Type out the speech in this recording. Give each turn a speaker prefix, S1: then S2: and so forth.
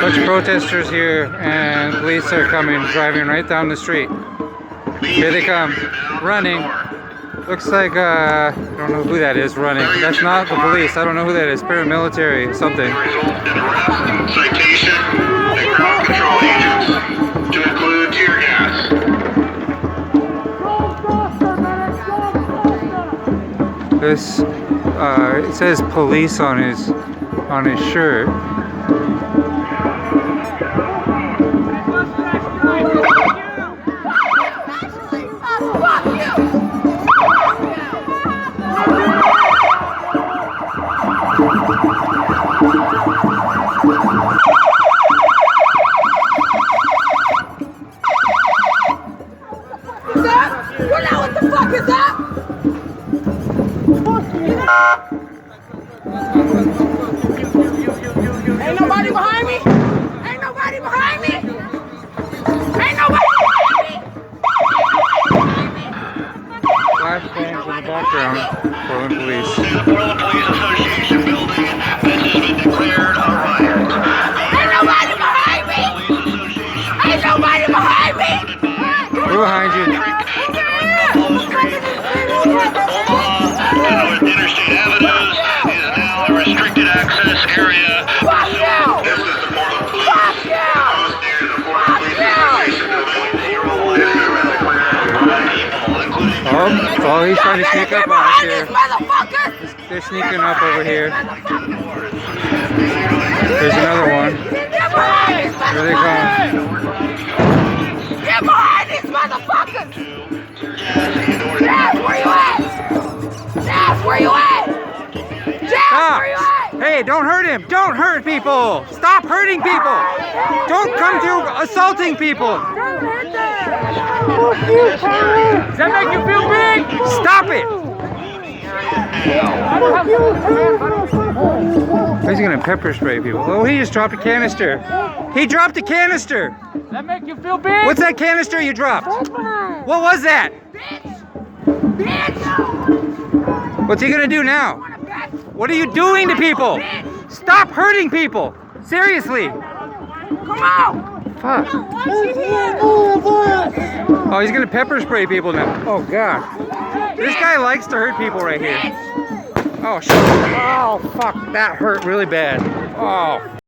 S1: bunch of protesters here, and police are coming, driving right down the street. Here they come, running. Looks like, I don't know who that is running. That's not the police. I don't know who that is. Paramilitary, something.
S2: Citation and crowd control agents to include tear gas.
S1: This, it says police on his shirt.
S3: What the fuck is that? Ain't nobody behind me? Ain't nobody behind me? Ain't nobody behind me?
S1: Flashbangs in the background. Portland Police.
S2: Portland Police Association building. This has been declared a riot.
S3: Ain't nobody behind me? Ain't nobody behind me?
S1: We're behind you.
S2: Interstate Avenues is now a restricted access area.
S3: Fuck you!
S2: This is the Portland Police.
S3: Fuck you!
S2: Near the Portland Police Association building.
S1: Oh, he's trying to sneak up on us here.
S3: Motherfucker!
S1: They're sneaking up over here. There's another one.
S3: Get behind these
S1: Here they come.
S3: Get behind these motherfuckers! Jeff, where you at? Jeff, where you at? Jeff,
S1: Stop!
S3: where you at?
S1: Hey, don't hurt him! Don't hurt people! Stop hurting people! Don't come to assaulting people!
S3: Does that make you feel big?
S1: Stop it! He's gonna pepper spray people. Oh, he just dropped a canister. He dropped a canister!
S3: Does that make you feel big?
S1: What's that canister you dropped? What was that?
S3: Bitch!
S1: What's he gonna do now? What are you doing to people? Stop hurting people! Seriously!
S3: Come on!
S1: Fuck. Oh, he's gonna pepper spray people now. Oh god. This guy likes to hurt people right here. Oh shit. Oh fuck, that hurt really bad. Oh.